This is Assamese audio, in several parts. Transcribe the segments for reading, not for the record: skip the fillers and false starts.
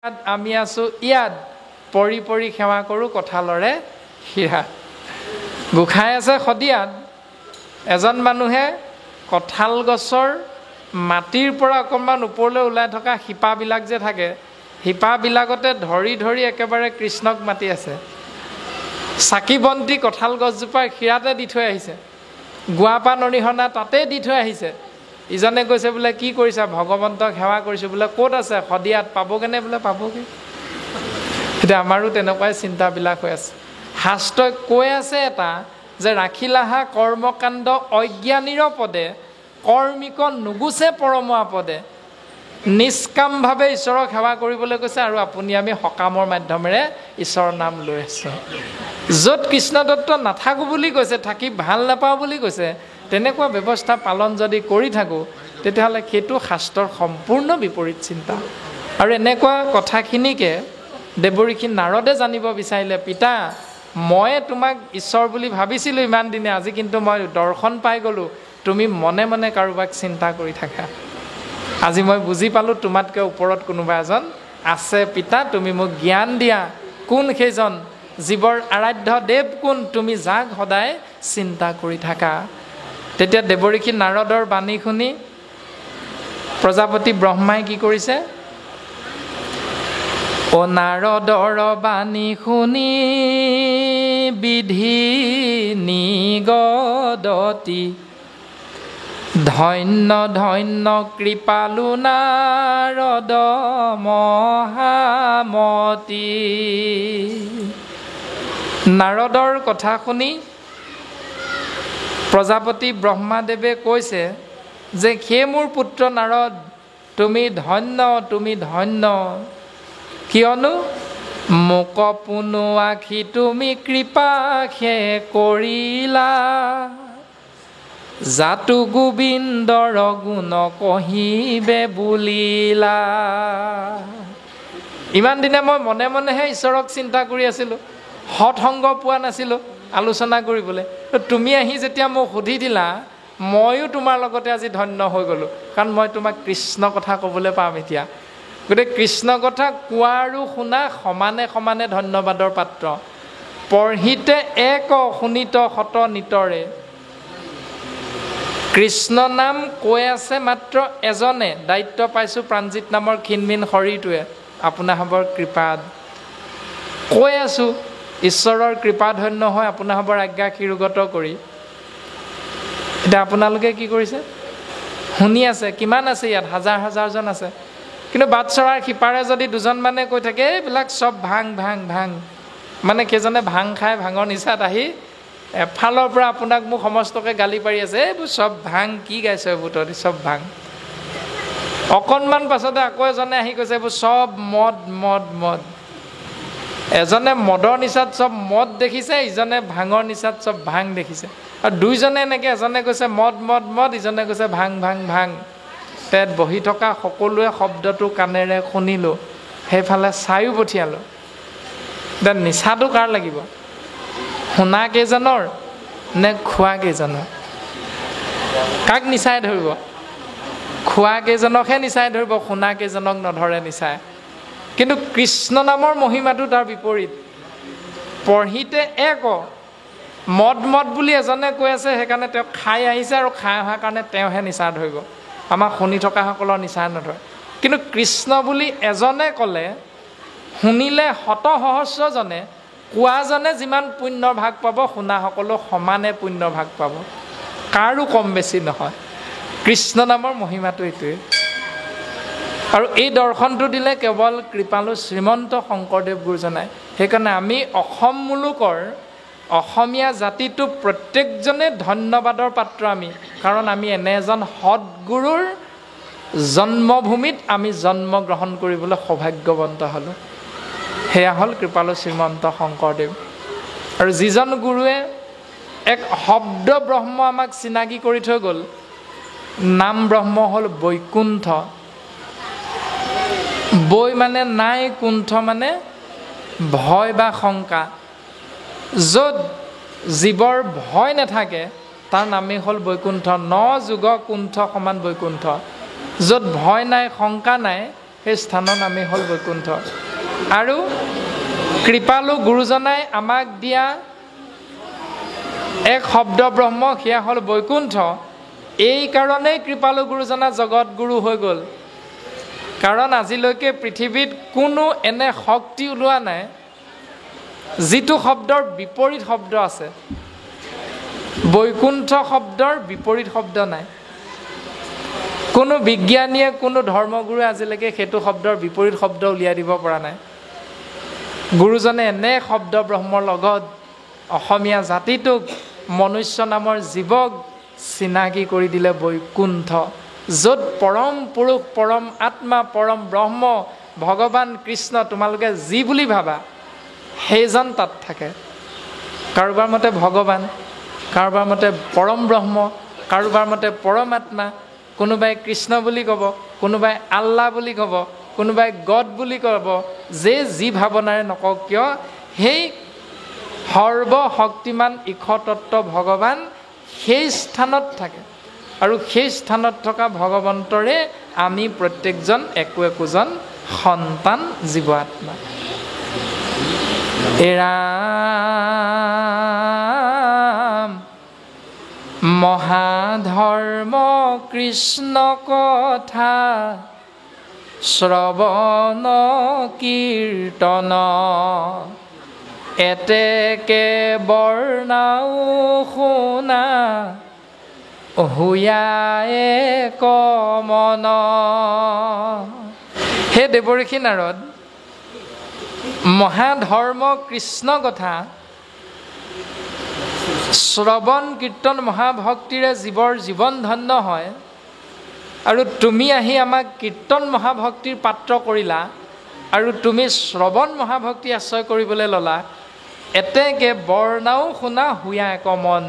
আমি আছো ইয়াত পৰি পৰি সেৱা কৰোঁ কঁঠালৰে শিৰা। গোসাঁই আছে শদিয়াত। এজন মানুহে কঁঠাল গছৰ মাটিৰ পৰা অকণমান ওপৰলৈ ওলাই থকা শিপাবিলাক যে থাকে, শিপাবিলাকতে ধৰি ধৰি একেবাৰে কৃষ্ণক মাতি আছে। চাকি বন্তি কঁঠাল গছজোপাৰ শিৰাতে দি থৈ আহিছে, গুৱাপাণ অৰিহণা তাতে দি থৈ আহিছে। ইজনে কৈছে বোলে কি কৰিছা? ভগৱন্তক সেৱা কৰিছোঁ। বোলে ক'ত আছে? শদিয়াত। পাবগৈনে? বোলে পাবগৈ। এতিয়া আমাৰো তেনেকুৱাই চিন্তাবিলাক হৈ আছে। শাস্ত্ৰই কৈ আছে এটা যে ৰাখিলাহা কৰ্মকাণ্ড অজ্ঞানীৰ পদে, কৰ্মিক নুগুচে পৰম আপদে। নিষ্কামভাৱে ঈশ্বৰক সেৱা কৰিবলৈ কৈছে, আৰু আপুনি আমি সকামৰ মাধ্যমেৰে ঈশ্বৰৰ নাম লৈ আছোঁ। য'ত কৃষ্ণ তত্ত্ব নাথাকোঁ বুলি কৈছে, থাকি ভাল নাপাওঁ বুলি কৈছে, তেনেকুৱা ব্যৱস্থা পালন যদি কৰি থাকোঁ, তেতিয়াহ'লে সেইটো শাস্ত্ৰৰ সম্পূৰ্ণ বিপৰীত চিন্তা। আৰু এনেকুৱা কথাখিনিকে দেৱঋষি নাৰদে জানিব বিচাৰিলে, পিতা মই তোমাক ঈশ্বৰ বুলি ভাবিছিলোঁ ইমান দিনে, আজি কিন্তু মই দৰ্শন পাই গ'লোঁ, তুমি মনে মনে কাৰোবাক চিন্তা কৰি থাকা। আজি মই বুজি পালোঁ তোমাতকৈ ওপৰত কোনোবা এজন আছে। পিতা তুমি মোক জ্ঞান দিয়া, কোন সেইজন? জীৱৰ আৰাধ্য দেৱ কোন? তুমি যাক সদায় চিন্তা কৰি থাকা। তেতিয়া দেৱঋষি নাৰদৰ বাণী শুনি প্ৰজাপতি ব্ৰহ্মাই কি কৰিছে? অ নাৰদৰ বাণী শুনি বিধি নিগদতি, ধন্য ধন্য কৃপালু নাৰদ মহামতি। নাৰদৰ কথা শুনি প্ৰজাপতি ব্ৰহ্মাদেৱে কৈছে যে সেই মোৰ পুত্ৰ নাৰদ, তুমি ধন্য, তুমি ধন্য। কিয়নো মোক পুনু আখি তুমি কৃপা সে কৰিলা, জাতু গোবিন্দৰ গুণ কহিবে বুলিলা। ইমান দিনে মই মনে মনেহে ঈশ্বৰক চিন্তা কৰি আছিলোঁ, সৎসংগ পোৱা নাছিলোঁ আলোচনা কৰিবলৈ। তুমি আহি যেতিয়া মোক সুধি দিলা, ময়ো তোমাৰ লগতে আজি ধন্য হৈ গ'লোঁ, কাৰণ মই তোমাক কৃষ্ণ কথা ক'বলৈ পাম এতিয়া। গতিকে কৃষ্ণ কথা কোৱা আৰু শুনা সমানে সমানে ধন্যবাদৰ পাত্ৰ। পঢ়িতে এক শুনিত শত নিতৰে। কৃষ্ণ নাম কৈ আছে মাত্ৰ এজনে, দায়িত্ব পাইছোঁ প্ৰাণজিত নামৰ ক্ষীণমিন শৰীৰটোৱে আপোনাসৱৰ কৃপাত কৈ আছোঁ। ঈশ্বৰৰ কৃপাত ধন্য হয় আপোনাসৱৰ আজ্ঞা শিৰোগত কৰি। এতিয়া আপোনালোকে কি কৰিছে? শুনি আছে। কিমান আছে ইয়াত? হাজাৰ হাজাৰজন আছে। কিন্তু বাট চৰাৰ সিপাৰে যদি দুজনমানে কৈ থাকে এইবিলাক চব ভাং ভাং ভাং, মানে কেইজনে ভাং খাই ভাঙৰ নিচাত আহি এফালৰ পৰা আপোনাক মোক সমস্তকে গালি পাৰি আছে, এইবোৰ চব ভাং, কি গাইছ এইবোৰ তহঁতি, চব ভাং। অকণমান পাছতে আকৌ এজনে আহি কৈছে এইবোৰ চব মদ মদ মদ। এজনে মদৰ নিচাত চব মদ দেখিছে, ইজনে ভাঙৰ নিচাত চব ভাং দেখিছে। আৰু দুইজনে এনেকৈ, এজনে কৈছে মদ মদ মদ, ইজনে কৈছে ভাং ভাং ভাং। তাত বহি থকা সকলোৱে শব্দটো কাণেৰে শুনিলোঁ, সেইফালে চায়ো পঠিয়ালোঁ। এতিয়া নিচাটো কাৰ লাগিব? শুনা কেইজনৰ নে খোৱা কেইজনৰ? কাক নিচাই ধৰিব? খোৱা কেইজনকহে নিচাই ধৰিব, শুনা কেইজনক নধৰে নিচাই। কিন্তু কৃষ্ণ নামৰ মহিমাটো তাৰ বিপৰীত। পঢ়িতে এক মদ মদ বুলি এজনে কৈ আছে, সেইকাৰণে তেওঁ খাই আহিছে, আৰু খাই অহাৰ কাৰণে তেওঁহে নিচা ধৰিব, আমাক শুনি থকাসকলৰ নিচা নধৰে। কিন্তু কৃষ্ণ বুলি এজনে ক'লে শুনিলে শত সহস্ৰজনে, কোৱাজনে যিমান পুণ্যৰ ভাগ পাব, শুনাসকলো সমানে পুণ্যৰ ভাগ পাব, কাৰো কম বেছি নহয়। কৃষ্ণ নামৰ মহিমাটো এইটোৱে। আৰু এই দৰ্শনটো দিলে কেৱল কৃপালু শ্ৰীমন্ত শংকৰদেৱ গুৰুজনাই। সেইকাৰণে আমি অসম মুলুকৰ অসমীয়া জাতিটো প্ৰত্যেকজনে ধন্যবাদৰ পাত্ৰ আমি, কাৰণ আমি এনে এজন সৎগুৰুৰ জন্মভূমিত আমি জন্মগ্ৰহণ কৰিবলৈ সৌভাগ্যৱন্ত হ'লোঁ। সেয়া হ'ল কৃপালু শ্ৰীমন্ত শংকৰদেৱ। আৰু যিজন গুৰুৱে এক শব্দ ব্ৰহ্ম আমাক চিনাকি কৰি থৈ গ'ল, নাম ব্ৰহ্ম হ'ল বৈকুণ্ঠ। বৈ মানে নাই, কুণ্ঠ মানে ভয় বা শংকা। য'ত জীৱৰ ভয় নাথাকে তাৰ নামেই হ'ল বৈকুণ্ঠ। ন যুগ কুণ্ঠ সমান বৈকুণ্ঠ। য'ত ভয় নাই, শংকা নাই, সেই স্থানৰ নামেই হ'ল বৈকুণ্ঠ। আৰু কৃপালু গুৰুজনাই আমাক দিয়া এক শব্দ ব্ৰহ্ম, সেয়া হ'ল বৈকুণ্ঠ। এই কাৰণেই কৃপালু গুৰুজনা জগত গুৰু হৈ গ'ল। কাৰণ আজিলৈকে পৃথিৱীত কোনো এনে শক্তি ওলোৱা নাই যিটো শব্দৰ বিপৰীত শব্দ আছে। বৈকুণ্ঠ শব্দৰ বিপৰীত শব্দ নাই। কোনো বিজ্ঞানীয়ে, কোনো ধৰ্মগুৰুৱে আজিলৈকে সেইটো শব্দৰ বিপৰীত শব্দ উলিয়াই দিব পৰা নাই। গুৰুজনে এনে শব্দ ব্ৰহ্মৰ লগত অসমীয়া জাতিটোক, মনুষ্য নামৰ জীৱক চিনাকি কৰি দিলে বৈকুণ্ঠ, য'ত পৰম পুৰুষ, পৰম আত্মা, পৰম ব্ৰহ্ম, ভগৱান কৃষ্ণ, তোমালোকে যি বুলি ভাবা সেইজন তাত থাকে। কাৰোবাৰ মতে ভগৱান, কাৰোবাৰ মতে পৰম ব্ৰহ্ম, কাৰোবাৰ মতে পৰম আত্মা, কোনোবাই কৃষ্ণ বুলি ক'ব, কোনোবাই আল্লাহ বুলি ক'ব, কোনোবাই গড বুলি ক'ব। যি ভাৱনাৰে নকওক কিয়, সেই সৰ্বশক্তিমান ঈশতত্ত্ব ভগৱান সেই স্থানত থাকে। আৰু সেই স্থানত থকা ভগৱন্তৰে আমি প্ৰত্যেকজন একোজন সন্তান, জীৱ আত্মা। ৰাম মহাধৰ্ম কৃষ্ণ কথা শ্ৰৱণ কীৰ্তন, এতেকে বৰ্ণাও শুনা হুয়ায়ে কমন। হে দেৱঋষি নাৰদ, মহাধৰ্ম কৃষ্ণ কথা শ্ৰৱণ কীৰ্তন মহাভক্তিৰে জীৱৰ জীৱন ধন্য হয়। আৰু তুমি আহি আমাক কীৰ্তন মহাভক্তিৰ পাত্ৰ কৰিলা, আৰু তুমি শ্ৰৱণ মহাভক্তি আশ্ৰয় কৰিবলৈ ল'লা। এতেকে বৰ্ণাও শুনা হুয়া এক মন।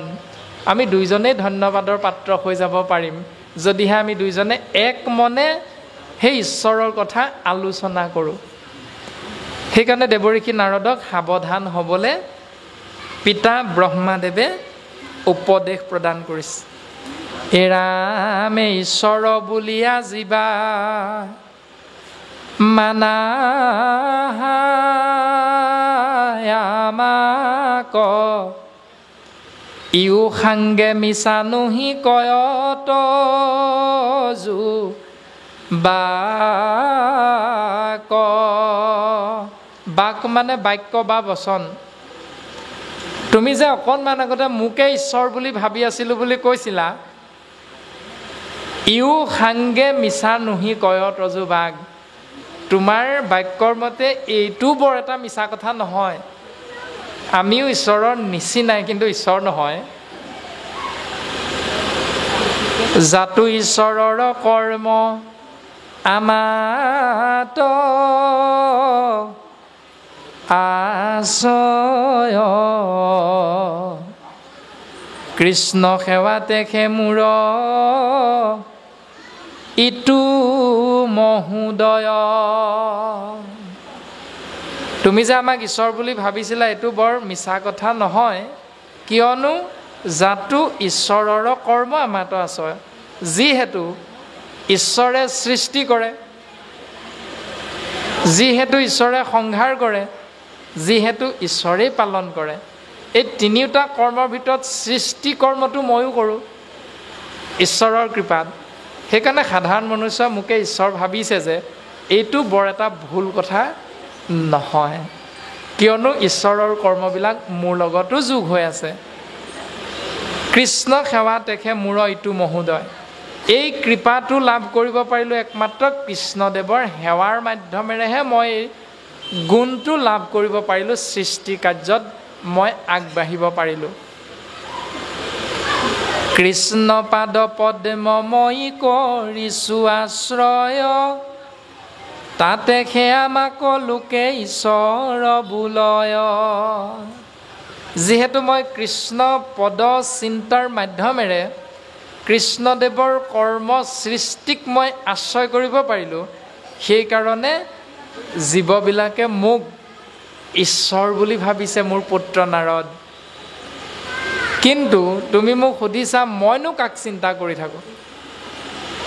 আমি দুইজনেই ধন্যবাদৰ পাত্ৰ হৈ যাব পাৰিম যদিহে আমি দুইজনে এক মনে সেই ঈশ্বৰৰ কথা আলোচনা কৰোঁ। সেইকাৰণে দেৱঋষি নাৰদক সাৱধান হ'বলৈ পিতা ব্ৰহ্মাদেৱে উপদেশ প্ৰদান কৰিছে। ৰামে ঈশ্বৰ বুলিয়া জীৱা মানা আমাক, ইও সাংগে মিছা নহি কয়ত যু বাক। বাক মানে বাক্য বা বচন। তুমি যে অকণমান আগতে মোকে ঈশ্বৰ বুলি ভাবি আছিলোঁ বুলি কৈছিলা, ইও সাংগে মিছা নহি কয়ত যু বাক। তোমাৰ বাক্যৰ মতে এইটো বৰ এটা মিছা কথা নহয়। আমিও ঈশ্বৰৰ নিচিনাই, কিন্তু ঈশ্বৰ নহয়। জাতো ঈশ্বৰৰ কৰ্ম আমাত আশ্ৰয়, কৃষ্ণ সেৱাতে খেমূৰ ইটো মহোদয়। তুমি যে আমাক ঈশ্বৰ বুলি ভাবিছিলা, এইটো বৰ মিছা কথা নহয়। কিয়নো জাতো ঈশ্বৰৰ কৰ্ম আমাত আশ্ৰয়। যিহেতু ঈশ্বৰে সৃষ্টি কৰে, যিহেতু ঈশ্বৰে সংহাৰ কৰে, যিহেতু ঈশ্বৰেই পালন কৰে, এই তিনিওটা কৰ্মৰ ভিতৰত সৃষ্টি কৰ্মটো ময়ো কৰোঁ ঈশ্বৰৰ কৃপাত। সেইকাৰণে সাধাৰণ মনুষ্য মোকে ঈশ্বৰ ভাবিছে যে এইটো বৰ এটা ভুল কথা নহয়, কিয়নো ঈশ্বৰৰ কৰ্মবিলাক মোৰ লগতো যোগ হৈ আছে। কৃষ্ণ সেৱা তেখে মূৰ ইটো মহোদয়। এই কৃপাটো লাভ কৰিব পাৰিলোঁ একমাত্ৰ কৃষ্ণদেৱৰ সেৱাৰ মাধ্যমেৰেহে মই গুণটো লাভ কৰিব পাৰিলোঁ, সৃষ্টি কাৰ্যত মই আগবাঢ়িব পাৰিলোঁ। কৃষ্ণ পাদ পদ্ম মই কৰিছোঁ আশ্ৰয়, তাতে আমাক লোকে ঈশ্বৰ বোলয়। যিহেতু মই কৃষ্ণ পদ চিন্তাৰ মাধ্যমেৰে কৃষ্ণদেৱৰ কৰ্ম সৃষ্টিক মই আশ্ৰয় কৰিব পাৰিলোঁ, সেইকাৰণে জীৱবিলাকে মোক ঈশ্বৰ বুলি ভাবিছে, মোৰ পুত্ৰ নাৰদ। কিন্তু তুমি মোক সুধিছা মইনো কাক চিন্তা কৰি থাকোঁ?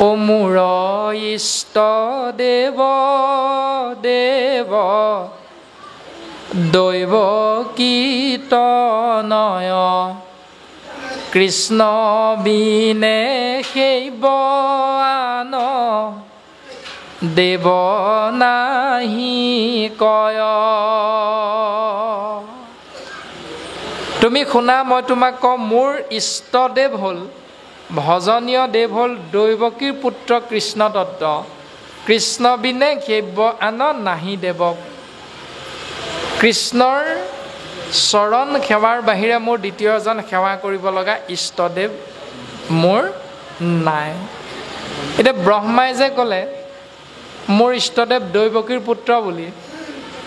ও মোৰ ইষ্ট দেৱ দেৱ দৈৱ কীৰ্তনয় কৃষ্ণ বিনে সেইব আন দেৱ নাহি কয়। তুমি শুনা, মই তোমাক কওঁ, মোৰ ইষ্টদেৱ হ'ল, ভজনীয় দেৱ হ'ল দৈৱকীৰ পুত্ৰ কৃষ্ণ দত্ত। কৃষ্ণ বিনে সেইব আন নাহি দেৱ। কৃষ্ণৰ চৰণ সেৱাৰ বাহিৰে মোৰ দ্বিতীয় এজন সেৱা কৰিব লগা ইষ্টদেৱ মোৰ নাই। এতিয়া ব্ৰহ্মাই যে ক'লে মোৰ ইষ্টদেৱ দৈৱকীৰ পুত্ৰ বুলি,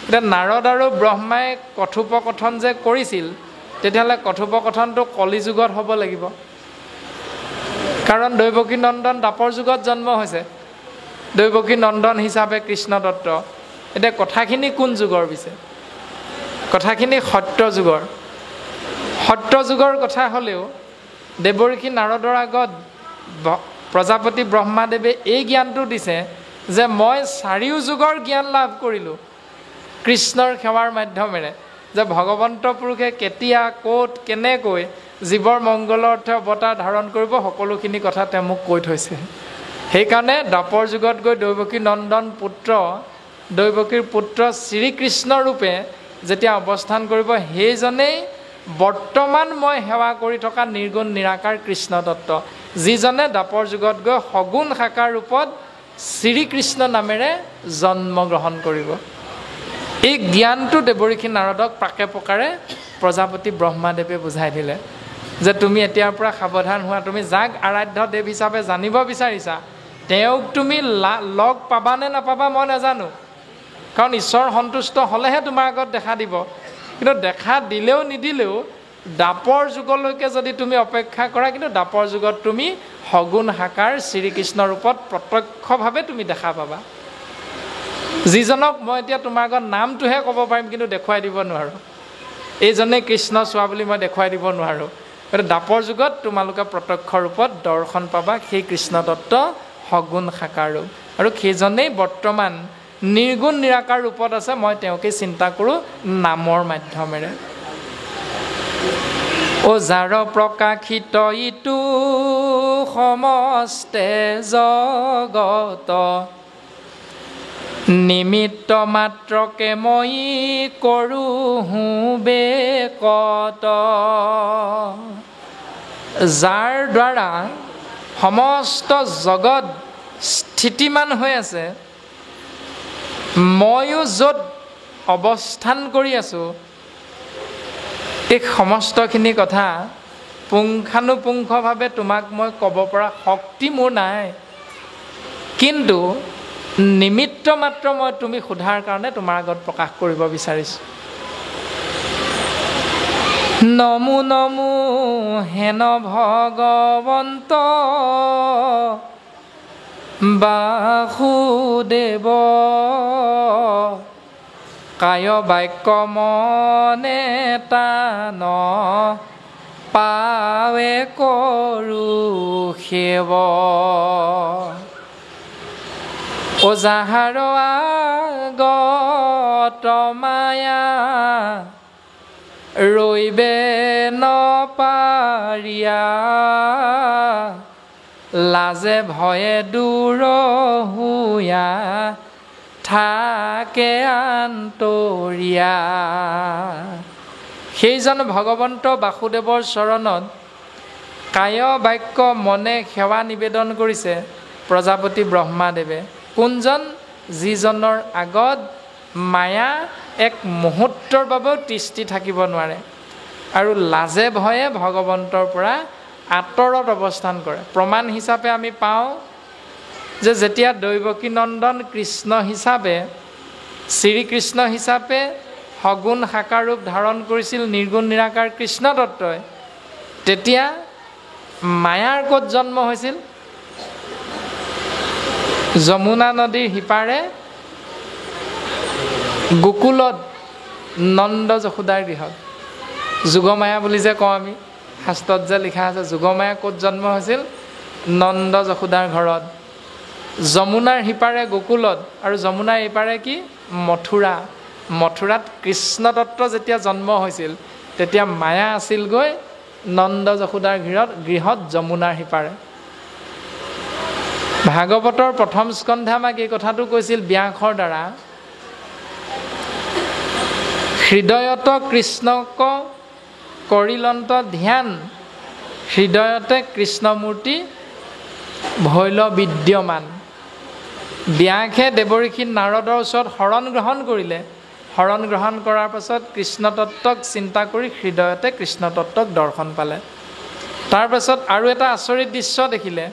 এতিয়া নাৰদ আৰু ব্ৰহ্মাই কথোপকথন যে কৰিছিল, তেতিয়াহ'লে কথোপকথনটো কলি যুগত হ'ব লাগিব, কাৰণ দৈৱকী নন্দন দাপৰ যুগত জন্ম হৈছে, দৈৱকী নন্দন হিচাপে কৃষ্ণ দত্ত। এতিয়া কথাখিনি কোন যুগৰ পিছে? কথাখিনি সত্য যুগৰ। সত্য যুগৰ কথা হ'লেও দেৱৰ্ষি নাৰদৰ আগত প্ৰজাপতি ব্ৰহ্মাদেৱে এই জ্ঞানটো দিছে যে মই চাৰিও যুগৰ জ্ঞান লাভ কৰিলোঁ কৃষ্ণৰ সেৱাৰ মাধ্যমেৰে, যে ভগৱন্ত পুৰুষে কেতিয়া ক'ত কেনেকৈ জীৱৰ মংগলৰ অৰ্থে অৱতাৰ ধাৰণ কৰিব, সকলোখিনি কথা তেওঁ মোক কৈ থৈছে। সেইকাৰণে দাপৰ যুগত গৈ দৈৱকী নন্দন পুত্ৰ, দৈৱকীৰ পুত্ৰ শ্ৰীকৃষ্ণ ৰূপে যেতিয়া অৱস্থান কৰিব, সেইজনেই বৰ্তমান মই সেৱা কৰি থকা নিৰ্গুণ নিৰাকাৰ কৃষ্ণ দত্ত, যিজনে দাপৰ যুগত গৈ সগুণ সাকাৰ ৰূপত শ্ৰীকৃষ্ণ নামেৰে জন্মগ্ৰহণ কৰিব। এই জ্ঞানটো দেৱৰ্ষি নাৰদক প্ৰাকে প্ৰকাৰে প্ৰজাপতি ব্ৰহ্মাদেৱে বুজাই দিলে যে তুমি এতিয়াৰ পৰা সাৱধান হোৱা, তুমি যাক আৰাধ্য দেৱ হিচাপে জানিব বিচাৰিছা তেওঁক তুমি লগ পাবানে নাপাবা মই নাজানো, কাৰণ ঈশ্বৰ সন্তুষ্ট হ'লেহে তোমাৰ আগত দেখা দিব। কিন্তু দেখা দিলেও নিদিলেও দাপৰ যুগলৈকে যদি তুমি অপেক্ষা কৰা, কিন্তু দাপৰ যুগত তুমি সগুণ সাকাৰ শ্ৰীকৃষ্ণ ৰূপত প্ৰত্যক্ষভাৱে তুমি দেখা পাবা, যিজনক মই এতিয়া তোমাৰ আগত নামটোহে ক'ব পাৰিম কিন্তু দেখুৱাই দিব নোৱাৰোঁ। এইজনে কৃষ্ণ চোৱা বুলি মই দেখুৱাই দিব নোৱাৰোঁ। গতিকে দাপৰ যুগত তোমালোকে প্ৰত্যক্ষ ৰূপত দৰ্শন পাবা সেই কৃষ্ণ দত্ত সগুণ সাকাৰ ৰূপ, আৰু সেইজনেই বৰ্তমান নিৰ্গুণ নিৰাকাৰ ৰূপত আছে। মই তেওঁকে চিন্তা কৰোঁ নামৰ মাধ্যমেৰে। অ যাৰ প্ৰকাশিত ইটো সমস্তে জগত, নিমিত্ত মাত্ৰকে মই কৰোঁ বেকত। যাৰ দ্বাৰা সমস্ত জগত স্থিতিমান হৈ আছে, ময়ো য'ত অৱস্থান কৰি আছোঁ, এই সমস্তখিনি কথা পুংখানুপুংখভাৱে তোমাক মই ক'ব পৰা শক্তি মোৰ নাই, কিন্তু নিমিত্ত মাত্ৰ মই তুমি সোধাৰ কাৰণে তোমাৰ আগত প্ৰকাশ কৰিব বিচাৰিছোঁ। নমো নমো হেন ভগৱন্ত বাসুদেৱ, কায় বাক্য মনে তান পাৱে কৰোঁ সেৱ। ও যাহাৰ আগত মায়া ৰৈবে নপাৰিয়া, লাজে ভয়ে দূৰ হুয়া থাকে আন্তৰিয়া। সেইজন ভগৱন্ত বাসুদেৱৰ চৰণত কায় বাক্য মনে সেৱা নিবেদন কৰিছে প্ৰজাপতি ব্ৰহ্মাদেৱে। কোনজন? যিজনৰ আগত মায়া এক মুহূৰ্তৰ বাবেও তিষ্ঠি থাকিব নোৱাৰে আৰু লাজে ভয়ে ভগৱন্তৰ পৰা আঁতৰত অৱস্থান কৰে। প্ৰমাণ হিচাপে আমি পাওঁ যে যেতিয়া দৈৱকী নন্দন কৃষ্ণ হিচাপে, শ্ৰীকৃষ্ণ হিচাপে সগুণ সাকাৰ ৰূপ ধাৰণ কৰিছিল নিৰ্গুণ নিৰাকাৰ কৃষ্ণ দত্তই, তেতিয়া মায়াৰ ক'ত জন্ম হৈছিল? যমুনা নদীৰ সিপাৰে গোকুলত নন্দ যশোদাৰ গৃহত। যোগমায়া বুলি যে কওঁ আমি, শাস্ত্ৰত যে লিখা আছে, যোগমায়া ক'ত জন্ম হৈছিল? নন্দ যশোদাৰ ঘৰত। যমুনাৰ সিপাৰে গোকুলত আৰু যমুনাৰ এইপাৰে কি মথুৰা। মথুৰাত কৃষ্ণ তত্ত্ব যেতিয়া জন্ম হৈছিল তেতিয়া মায়া আছিলগৈ নন্দ যশোদাৰ গৃহত যমুনাৰ সিপাৰে। ভাগৱতৰ প্ৰথম স্কন্ধে আমাক এই কথাটো কৈছিল ব্যাসৰ দ্বাৰা, হৃদয়ত কৃষ্ণক কৰিলন্ত ধ্যান, হৃদয়তে কৃষ্ণমূৰ্তি ভৈল বিদ্যমান। ব্যাসে দেৱঋষি নাৰদৰ ওচৰত শৰণ গ্ৰহণ কৰিলে। শৰণ গ্ৰহণ কৰাৰ পাছত কৃষ্ণতত্ত্বক চিন্তা কৰি হৃদয়তে কৃষ্ণতত্ত্বক দৰ্শন পালে। তাৰপাছত আৰু এটা আচৰিত দৃশ্য দেখিলে,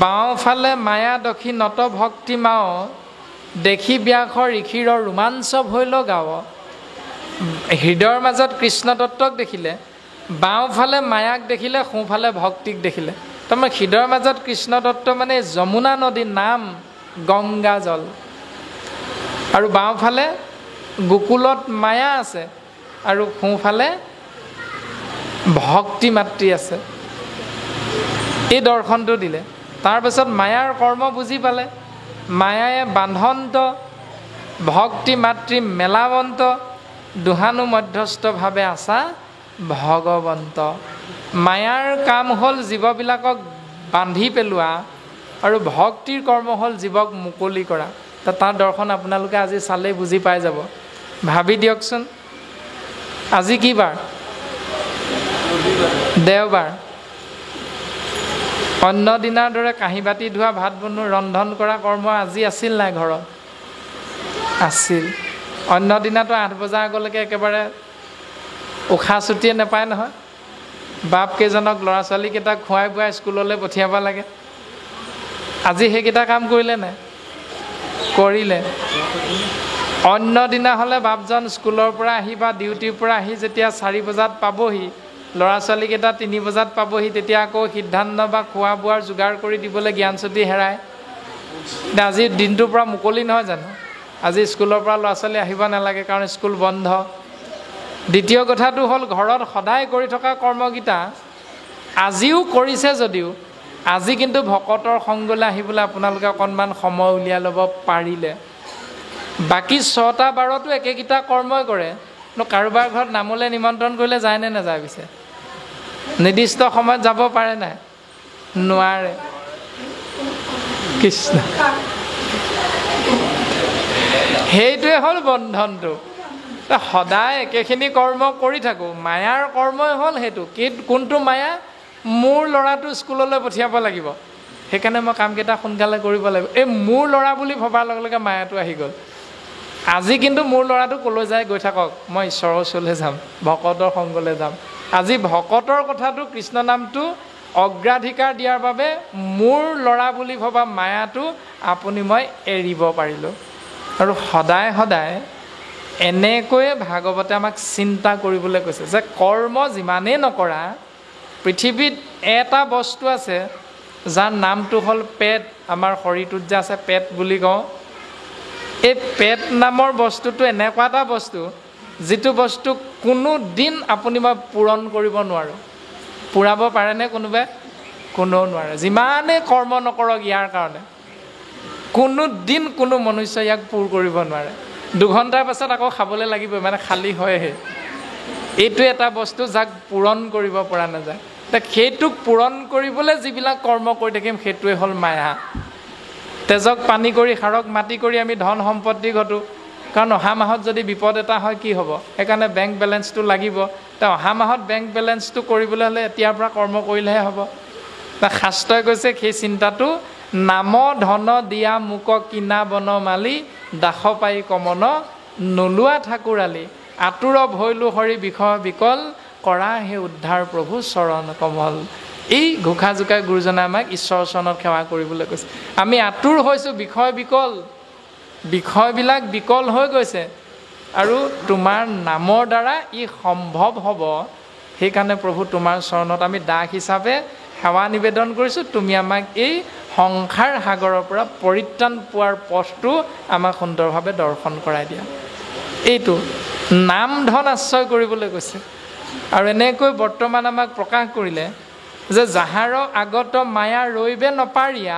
বাওঁফালে মায়া দক্ষিণত ভক্তি মাও, দেখি ব্যাসৰ ঋষিৰ ৰোমাঞ্চ ভৈল গাঁও। হৃদয়ৰ মাজত কৃষ্ণতত্ত্বক দেখিলে, বাওঁফালে মায়াক দেখিলে, সোঁফালে ভক্তিক দেখিলে। তাৰমানে হৃদয়ৰ মাজত কৃষ্ণতত্ত্ব মানে যমুনা নদী নাম গংগা জল, আৰু বাওঁফালে গোকুলত মায়া আছে আৰু সোঁফালে ভক্তি মাতৃ আছে। এই দৰ্শনটো দিলে। তাৰপিছত মায়াৰ কৰ্ম বুজি পালে। মায়ায়ে বান্ধন্ত, ভক্তি মাতৃ মেলাবন্ত, দুহানু মধ্যস্থভাৱে আছা ভগৱন্ত। মায়াৰ কাম হ'ল জীৱবিলাকক বান্ধি পেলোৱা আৰু ভক্তিৰ কৰ্ম হ'ল জীৱক মুকলি কৰা। তাৰ দৰ্শন আপোনালোকে আজি চালেই বুজি পাই যাব। ভাবি দিয়কচোন, আজি কি বাৰ? দেওবাৰ। অন্য দিনাৰ দৰে কাঁহী বাতি ধোৱা, ভাত বনোৱা, ৰন্ধন কৰা কৰ্ম আজি আছিল নাই ঘৰত? আছিল। অন্য দিনাতো 8 বজাৰ আগলৈকে একেবাৰে উশাহ চুটিয়ে নাপায় নহয়। বাপ কেইজনক ল'ৰা ছোৱালীকেইটাক খুৱাই বুৱাই স্কুললৈ পঠিয়াব লাগে। আজি সেইকেইটা কাম কৰিলে নাই? কৰিলে। অন্য দিনা হ'লে বাপজন স্কুলৰ পৰা আহি বা ডিউটিৰ পৰা আহি যেতিয়া 4 বজাত পাবহি, ল'ৰা ছোৱালীকেইটা 3 বজাত পাবহি, তেতিয়া আকৌ সিদ্ধান্ত বা খোৱা বোৱাৰ যোগাৰ কৰি দিবলৈ জ্ঞানজ্যোতি হেৰাই। আজি দিনটোৰ পৰা মুকলি নহয় জানো? আজি স্কুলৰ পৰা ল'ৰা ছোৱালী আহিব নালাগে কাৰণ স্কুল বন্ধ। দ্বিতীয় কথাটো হ'ল ঘৰত সদায় কৰি থকা কৰ্মকেইটা আজিও কৰিছে যদিও আজি কিন্তু ভকতৰ সংগলৈ আহিবলৈ আপোনালোকে অকণমান সময় উলিয়াই ল'ব পাৰিলে। বাকী 6টা বাৰতো একেকেইটা কৰ্মই কৰে। কাৰোবাৰ ঘৰত নামলৈ নিমন্ত্ৰণ কৰিলে যায় নে নাযায়? পিছে নিৰ্দিষ্ট সময়ত যাব পাৰে নাই? নোৱাৰে। কৃষ্ণ, সেইটোৱে হ'ল বন্ধনটো। সদায় একেখিনি কৰ্ম কৰি থাকোঁ। মায়াৰ কৰ্মই হ'ল সেইটো। কোনটো মায়া? মোৰ ল'ৰাটো স্কুললৈ পঠিয়াব লাগিব, সেইকাৰণে মই কামকেইটা সোনকালে কৰিব লাগিব। এই মোৰ ল'ৰা বুলি ভবাৰ লগে লগে মায়াটো আহি গ'ল। আজি কিন্তু মোৰ ল'ৰাটো ক'লৈ যায় গৈ থাকক, মই ঈশ্বৰৰ ওচৰলৈ যাম, ভকতৰ সংগলৈ যাম। আজি ভকতৰ কথাটো, কৃষ্ণ নামটো অগ্ৰাধিকাৰ দিয়াৰ বাবে মোৰ ল'ৰা বুলি ভবা মায়াটো আপুনি মই এৰিব পাৰিলোঁ। আৰু সদায় সদায় এনেকৈয়ে ভাগৱতে আমাক চিন্তা কৰিবলৈ কৈছে যে কৰ্ম যিমানেই নকৰা, পৃথিৱীত এটা বস্তু আছে যাৰ নামটো হ'ল পেট। আমাৰ শৰীৰটোত যে আছে পেট বুলি কওঁ, এই পেট নামৰ বস্তুটো এনেকুৱা এটা বস্তু যিটো বস্তু কোনো দিন আপুনি মই পূৰণ কৰিব নোৱাৰোঁ। পূৰাব পাৰেনে কোনোবাই? কোনেও নোৱাৰে। যিমানেই কৰ্ম নকৰক ইয়াৰ কাৰণে কোনো দিন কোনো মনুষ্য ইয়াক পূৰ কৰিব নোৱাৰে। 2 ঘণ্টাৰ পাছত আকৌ খাবলৈ লাগিব, মানে খালী হয়হে। এইটো এটা বস্তু যাক পূৰণ কৰিব পৰা নাযায়। সেইটোক পূৰণ কৰিবলৈ যিবিলাক কৰ্ম কৰি থাকিম সেইটোৱে হ'ল মায়া। তেজক পানী কৰি, সাৰক মাটি কৰি আমি ধন সম্পত্তি ঘটো। কাৰণ অহা মাহত যদি বিপদ এটা হয় কি হ'ব? সেইকাৰণে বেংক বেলেঞ্চটো লাগিব। অহা মাহত বেংক বেলেঞ্চটো কৰিবলৈ হ'লে এতিয়াৰ পৰা কৰ্ম কৰিলেহে হ'ব। শাস্ত্ৰই কৈছে সেই চিন্তাটো, নাম ধন দিয়া মোক কিনা বন মালি, দাস পাই কমন নোলোৱা ঠাকুৰালি, আতুৰ ভৈলো হৰি বিষয় বিকল, কৰা হে উদ্ধাৰ প্ৰভু চৰণ কমল। এই ঘোষা জোকাই গুৰুজনে আমাক ঈশ্বৰৰ চৰণত সেৱা কৰিবলৈ কৈছে। আমি আতুৰ হৈছোঁ, বিষয়বিলাক বিকল হৈ গৈছে, আৰু তোমাৰ নামৰ দ্বাৰা ই সম্ভৱ হ'ব। সেইকাৰণে প্ৰভু তোমাৰ চৰণত আমি দাস হিচাপে সেৱা নিবেদন কৰিছোঁ। তুমি আমাক এই সংসাৰ সাগৰৰ পৰা পৰিত্ৰাণ পোৱাৰ পথটো আমাক সুন্দৰভাৱে দৰ্শন কৰাই দিয়া। এইটো নাম ধন আশ্ৰয় কৰিবলৈ কৈছে। আৰু এনেকৈ বৰ্তমান আমাক প্ৰকাশ কৰিলে যে যাহাৰ আগত মায়া ৰৈবে নপাৰিয়া,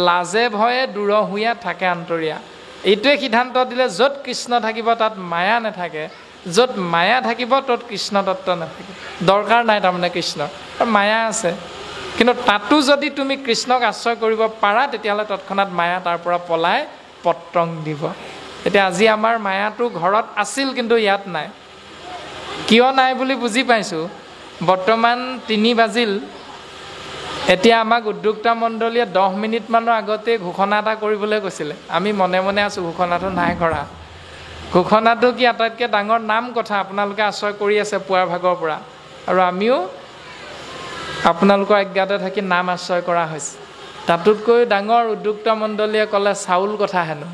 লাজে ভয়ে দূৰহুয়া থাকে আন্তৰীয়া। এইটোৱে সিদ্ধান্ত দিলে য'ত কৃষ্ণ থাকিব তাত মায়া নাথাকে, য'ত মায়া থাকিব ত'ত কৃষ্ণ তত্ত্ব নাথাকে। দৰকাৰ নাই তাৰমানে কৃষ্ণৰ, মায়া আছে, কিন্তু তাতো যদি তুমি কৃষ্ণক আশ্ৰয় কৰিব পাৰা তেতিয়াহ'লে তৎক্ষণাৎ মায়া তাৰ পৰা পলাই পত্ৰং দিব। এতিয়া আজি আমাৰ মায়াটো ঘৰত আছিল কিন্তু ইয়াত নাই। কিয় নাই বুলি বুজি পাইছোঁ। বৰ্তমান 3 বাজিল, এতিয়া আমাক উদ্যোক্তা মণ্ডলীয়ে 10 মিনিটমানৰ আগতে ঘোষণা এটা কৰিবলৈ কৈছিলে। আমি মনে মনে আছোঁ, ঘোষণাটো নাই কৰা। ঘোষণাটো কি আটাইতকৈ ডাঙৰ নাম কথা আপোনালোকে আশ্ৰয় কৰি আছে পুৱাৰ ভাগৰ পৰা, আৰু আমিও আপোনালোকৰ আজ্ঞাতে থাকি নাম আশ্ৰয় কৰা হৈছে। তাতোতকৈ ডাঙৰ উদ্যোক্তা মণ্ডলীয়ে ক'লে চাউল কথা হেনো,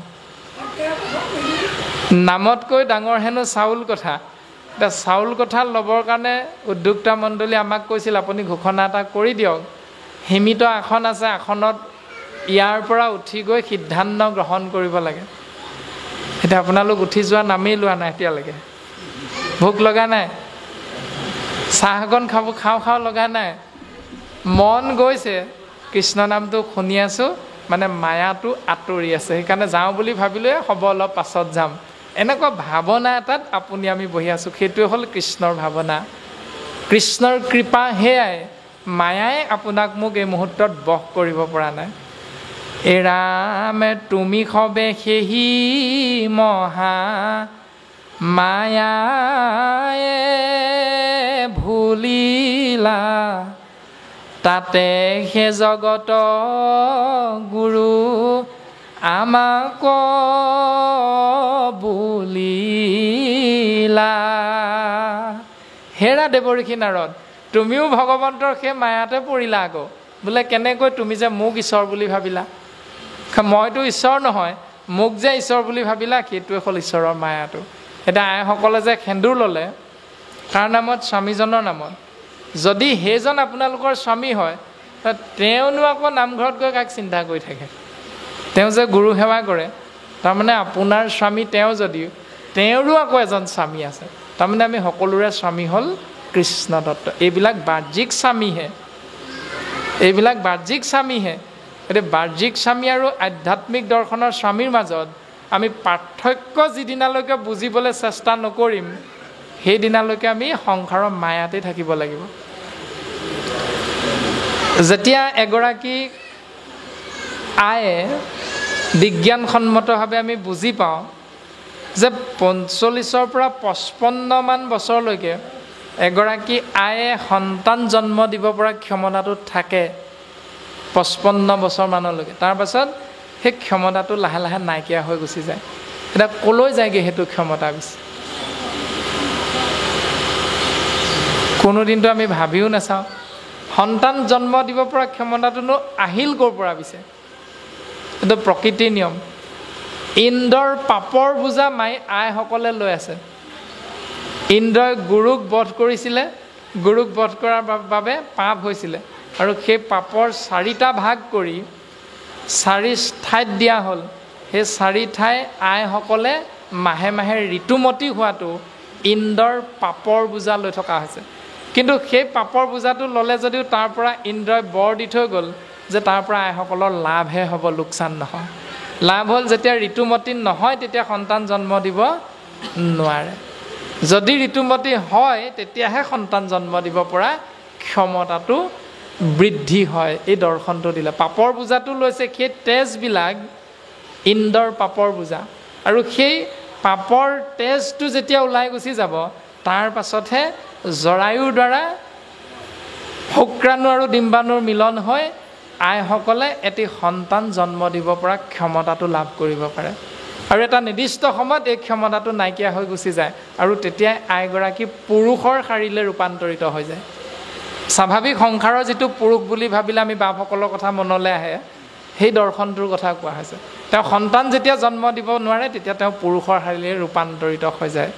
নামতকৈ ডাঙৰ হেনো চাউল কথা। এতিয়া চাউল কথা ল'বৰ কাৰণে উদ্যোক্তা মণ্ডলীয়ে আমাক কৈছিল আপুনি ঘোষণা এটা কৰি দিয়ক, সীমিত আসন আছে, আসনত ইয়াৰ পৰা উঠি গৈ সিদ্ধান্ত গ্ৰহণ কৰিব লাগে। এতিয়া আপোনালোক উঠি যোৱা নামেই লোৱা নাই এতিয়ালৈকে। ভোক লগা নাই, চাহ অকণ খাওঁ লগা নাই, মন গৈছে, কৃষ্ণ নামটো শুনি আছোঁ, মানে মায়াটো আঁতৰি আছে, সেইকাৰণে যাওঁ বুলি ভাবিলোঁ, হ'ব অলপ পাছত যাম। এনেকুৱা ভাৱনা এটাত আপুনি আমি বহি আছোঁ, সেইটোৱে হ'ল কৃষ্ণৰ ভাৱনা। কৃষ্ণৰ কৃপা সেয়াই, মায়াই আপোনাক মোক এই মুহূৰ্তত বশ কৰিব পৰা নাই। এ ৰামে তুমি সবে সেহি মহা মায়াই ভুলিলা, তাতে হে জগত গুৰু আমাক বুলিলা। হেৰা দেৱঋষি নাৰদ, তুমিও ভগৱন্তৰ সেই মায়াতে পৰিলা আকৌ। বোলে কেনেকৈ? তুমি যে মোক ঈশ্বৰ বুলি ভাবিলা, মইতো ঈশ্বৰ নহয়, মোক যে ঈশ্বৰ বুলি ভাবিলা, সেইটোৱে হ'ল ঈশ্বৰৰ মায়াটো। এতিয়া আইসকলে যে সেন্দুৰ ল'লে কাৰ নামত? স্বামীজনৰ নামত। যদি সেইজন আপোনালোকৰ স্বামী হয়, তেওঁনো আকৌ নামঘৰত গৈ কাক চিন্তা কৰি থাকে? তেওঁ যে গুৰু সেৱা কৰে, তাৰমানে আপোনাৰ স্বামী তেওঁ যদিও তেওঁৰো আকৌ এজন স্বামী আছে। তাৰমানে আমি সকলোৰে স্বামী হ'ল কৃষ্ণ দত্ত। এইবিলাক বাহ্যিক স্বামীহে, এইবিলাক বাহ্যিক স্বামীহে। এতিয়া বাহ্যিক স্বামী আৰু আধ্যাত্মিক দৰ্শনৰ স্বামীৰ মাজত আমি পাৰ্থক্য যিদিনালৈকে বুজিবলৈ চেষ্টা নকৰিম, সেইদিনালৈকে আমি সংসাৰৰ মায়াতে থাকিব লাগিব। যেতিয়া এগৰাকী আয়ে বিজ্ঞানসন্মতভাৱে আমি বুজি পাওঁ যে 45ৰ পৰা 55মান বছৰলৈকে এগৰাকী আয়ে সন্তান জন্ম দিব পৰা ক্ষমতাটো থাকে 55 বছৰমানলৈকে, তাৰ পাছত সেই ক্ষমতাটো লাহে লাহে নাইকিয়া হৈ গুচি যায়। এতিয়া ক'লৈ যায়গৈ সেইটো ক্ষমতা? পিছে কোনোদিনটো আমি ভাবিও নাচাওঁ। সন্তান জন্ম দিব পৰা ক্ষমতাটোনো আহিল ক'ৰ পৰা? পিছে এইটো প্ৰকৃতিৰ নিয়ম। ইন্দ্ৰৰ পাপৰ বোজা আইসকলে লৈ আছে। ইন্দ্ৰই গুৰুক বধ কৰিছিলে, গুৰুক বধ কৰাৰ বাবে পাপ হৈছিলে, আৰু সেই পাপৰ 4টা ভাগ কৰি 4 ঠাইত দিয়া হ'ল। সেই 4 ঠাই আইসকলে মাহে মাহে ঋতুমতী হোৱাটো ইন্দ্ৰৰ পাপৰ বোজা লৈ থকা হৈছে। কিন্তু সেই পাপৰ বোজাটো ল'লে যদিও তাৰ পৰা ইন্দ্ৰই বৰ দি থৈ গ'ল যে তাৰ পৰা আইসকলৰ লাভহে হ'ব, লোকচান নহয়। লাভ হ'ল যেতিয়া ঋতুমতী নহয় তেতিয়া সন্তান জন্ম দিব নোৱাৰে, যদি ঋতুমতী হয় তেতিয়াহে সন্তান জন্ম দিব পৰা ক্ষমতাটো বৃদ্ধি হয়। এই দৰ্শনটো দিলে। পাপৰ বোজাটো লৈছে সেই তেজবিলাক ইন্দ্ৰৰ পাপৰ বোজা, আৰু সেই পাপৰ তেজটো যেতিয়া ওলাই গুচি যাব তাৰ পাছতহে জৰায়ুৰ দ্বাৰা শুক্ৰাণু আৰু ডিম্বাণুৰ মিলন হৈ আইসকলে এটি সন্তান জন্ম দিব পৰা ক্ষমতাটো লাভ কৰিব পাৰে। আৰু এটা নিৰ্দিষ্ট সময়ত এই ক্ষমতাটো নাইকিয়া হৈ গুচি যায়, আৰু তেতিয়াই আইগৰাকী পুৰুষৰ শাৰীলৈ ৰূপান্তৰিত হৈ যায়। স্বাভাৱিক সংসাৰৰ যিটো পুৰুষ বুলি ভাবিলে আমি বাপসকলৰ কথা মনলৈ আহে, সেই দৰ্শনটোৰ কথা কোৱা হৈছে। তেওঁ সন্তান যেতিয়া জন্ম দিব নোৱাৰে তেতিয়া তেওঁ পুৰুষৰ শাৰীলৈ ৰূপান্তৰিত হৈ যায়।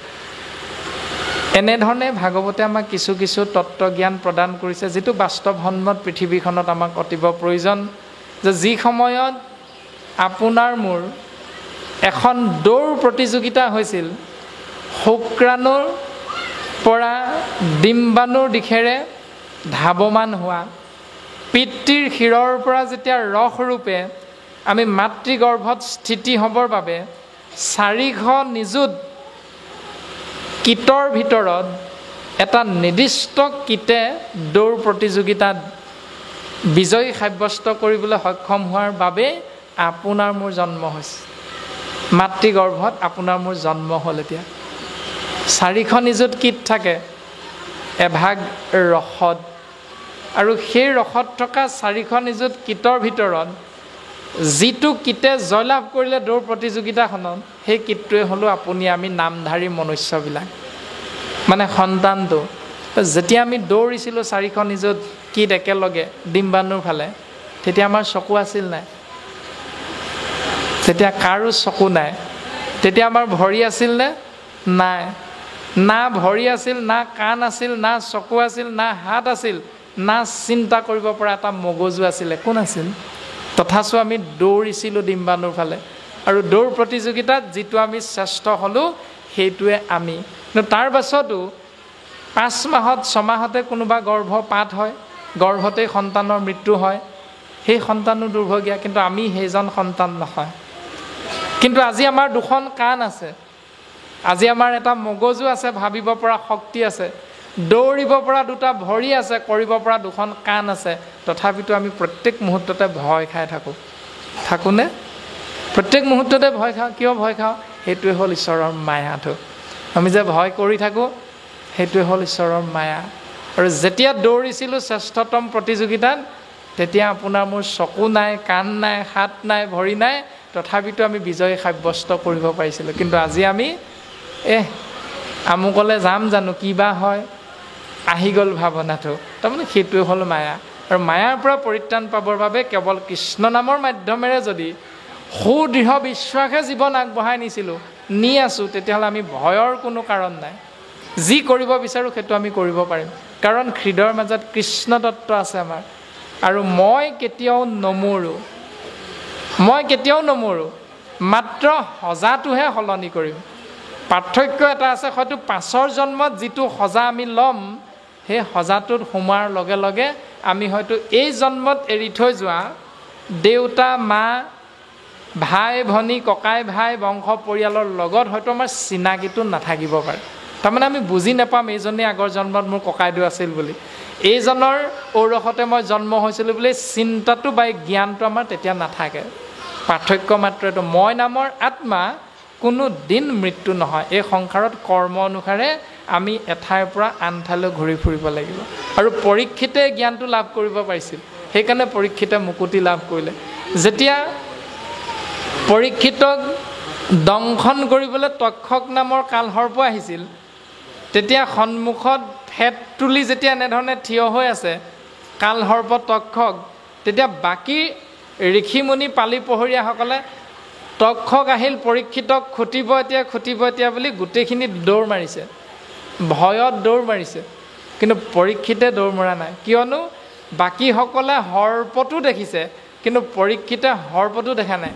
এনেধৰণে ভাগৱতে আমাক কিছু কিছু তত্ত্বজ্ঞান প্ৰদান কৰিছে, যিটো বাস্তৱসন্মত পৃথিৱীখনত আমাক অতীৱ প্ৰয়োজন। যে যি সময়ত আপোনাৰ মোৰ এখন দৌৰ প্ৰতিযোগিতা হৈছিল, শুক্ৰাণুৰ পৰা ডিম্বাণুৰ দিশেৰে ধাৱমান হোৱা, পিতৃৰ শিৰৰ পৰা যেতিয়া ৰসৰূপে আমি মাতৃগৰ্ভত স্থিতি হ'বৰ বাবে 400 নিযুত কীটৰ ভিতৰত এটা নিৰ্দিষ্ট কীটে দৌৰ প্ৰতিযোগিতাত বিজয়ী সাব্যস্ত কৰিবলৈ সক্ষম হোৱাৰ বাবে আপোনাৰ মোৰ জন্ম হৈছে। মাতৃগৰ্ভত আপোনাৰ মোৰ জন্ম হ'ল। এতিয়া 400 নিযুত কীট থাকে এভাগ ৰসত, আৰু সেই ৰসত থকা 400 নিযুত কীটৰ ভিতৰত যিটো কীটে জয়লাভ কৰিলে দৌৰ প্ৰতিযোগিতাখনত, সেই কীটটোৱে হ'লো আপুনি আমি নামধাৰী মনুষ্যবিলাক, মানে সন্তানটো। যেতিয়া আমি দৌৰিছিলোঁ 400 নিযুত কীট একেলগে ডিম্বাণুৰ ফালে, তেতিয়া আমাৰ চকু আছিল নাই? তেতিয়া কাৰো চকু নাই। তেতিয়া আমাৰ ভৰি আছিল নে? নাই। না ভৰি আছিল, না কাণ আছিল, না চকু আছিল, না হাত আছিল, না চিন্তা কৰিব পৰা এটা মগজু আছিলে। কোন আছিল? তথাচো আমি দৌৰিছিলোঁ ডিম্বাণুৰ ফালে, আৰু দৌৰ প্ৰতিযোগিতাত যিটো আমি শ্ৰেষ্ঠ হ'লোঁ সেইটোৱে আমি। কিন্তু তাৰ পাছতো 5 মাহত 6 মাহতে কোনোবা গৰ্ভপাত হয়, গৰ্ভতেই সন্তানৰ মৃত্যু হয়, সেই সন্তানো দুৰ্ভগীয়া, কিন্তু আমি সেইজন সন্তান নহয়। কিন্তু আজি আমাৰ 2খন কাণ আছে, আজি আমাৰ এটা মগজু আছে, ভাবিব পৰা শক্তি আছে, দৌৰিব পৰা 2টা ভৰি আছে, কৰিব পৰা 2খন কাণ আছে, তথাপিতো আমি প্ৰত্যেক মুহূৰ্ততে ভয় খাই থাকোঁনে? প্ৰত্যেক মুহূৰ্ততে ভয় খাওঁ। কিয় ভয় খাওঁ? সেইটোৱে হ'ল ঈশ্বৰৰ মায়াটো। আমি যে ভয় কৰি থাকোঁ, সেইটোৱে হ'ল ঈশ্বৰৰ মায়া। আৰু যেতিয়া দৌৰিছিলোঁ শ্ৰেষ্ঠতম প্ৰতিযোগিতাত, তেতিয়া আপোনাৰ মোৰ চকু নাই, কাণ নাই, হাত নাই, ভৰি নাই, তথাপিতো আমি বিজয় সাব্যস্ত কৰিব পাৰিছিলোঁ। কিন্তু আজি আমি আমুকলে যাম জানো, কিবা হয়, আহি গ'ল ভাৱনাটো। তাৰমানে সেইটোৱে হ'ল মায়া। আৰু মায়াৰ পৰা পৰিত্ৰাণ পাবৰ বাবে কেৱল কৃষ্ণ নামৰ মাধ্যমেৰে যদি সুদৃঢ় বিশ্বাসে জীৱন আগবঢ়াই নি আছোঁ, তেতিয়াহ'লে আমি ভয়ৰ কোনো কাৰণ নাই। যি কৰিব বিচাৰোঁ সেইটো আমি কৰিব পাৰিম, কাৰণ হৃদয়ৰ মাজত কৃষ্ণ তত্ত্ব আছে আমাৰ। আৰু মই কেতিয়াও নমৰোঁ, মাত্ৰ সজাটোহে সলনি কৰিম। পাৰ্থক্য এটা আছে, হয়তো 5ৰ জন্মত যিটো সজা আমি ল'ম, সেই সজাটোত সোমোৱাৰ লগে লগে আমি হয়তো এই জন্মত এৰি থৈ যোৱা দেউতা, মা, ভাই, ভনী, ককাই, ভাই, বংশ পৰিয়ালৰ লগত হয়তো আমাৰ চিনাকিটো নাথাকিব পাৰে। তাৰমানে আমি বুজি নাপাম এইজনেই আগৰ জন্মত মোৰ ককাইদেউ আছিল বুলি, এইজনৰ ঔৰসতে মই জন্ম হৈছিলোঁ বুলি চিন্তাটো বা জ্ঞানটো আমাৰ তেতিয়া নাথাকে। পাৰ্থক্য মাত্ৰ এইটো, মই নামৰ আত্মা কোনো দিন মৃত্যু নহয়। এই সংসাৰত কৰ্ম অনুসাৰে আমি এঠাইৰ পৰা আন ঠাইলৈ ঘূৰি ফুৰিব লাগিব। আৰু পৰীক্ষিতে জ্ঞানটো লাভ কৰিব পাৰিছিল, সেইকাৰণে পৰীক্ষিতে মুকুতি লাভ কৰিলে। যেতিয়া পৰীক্ষিতক দংশন কৰিবলৈ তক্ষক নামৰ কালসৰ্প আহিছিল, তেতিয়া সন্মুখত ফেট তুলি যেতিয়া এনেধৰণে থিয় হৈ আছে কালসৰ্প তক্ষক, তেতিয়া বাকী ঋষিমুনি পালি পহৰীয়াসকলে তক্ষক আহিল, পৰীক্ষিতক খুটিব এতিয়া বুলি গোটেইখিনি দৌৰ মাৰিছে, ভয়ত দৌৰ মাৰিছে। কিন্তু পৰীক্ষিতে দৌৰ মৰা নাই, কিয়নো বাকীসকলে সৰ্পটো দেখিছে, কিন্তু পৰীক্ষিতে সৰ্পটো দেখা নাই।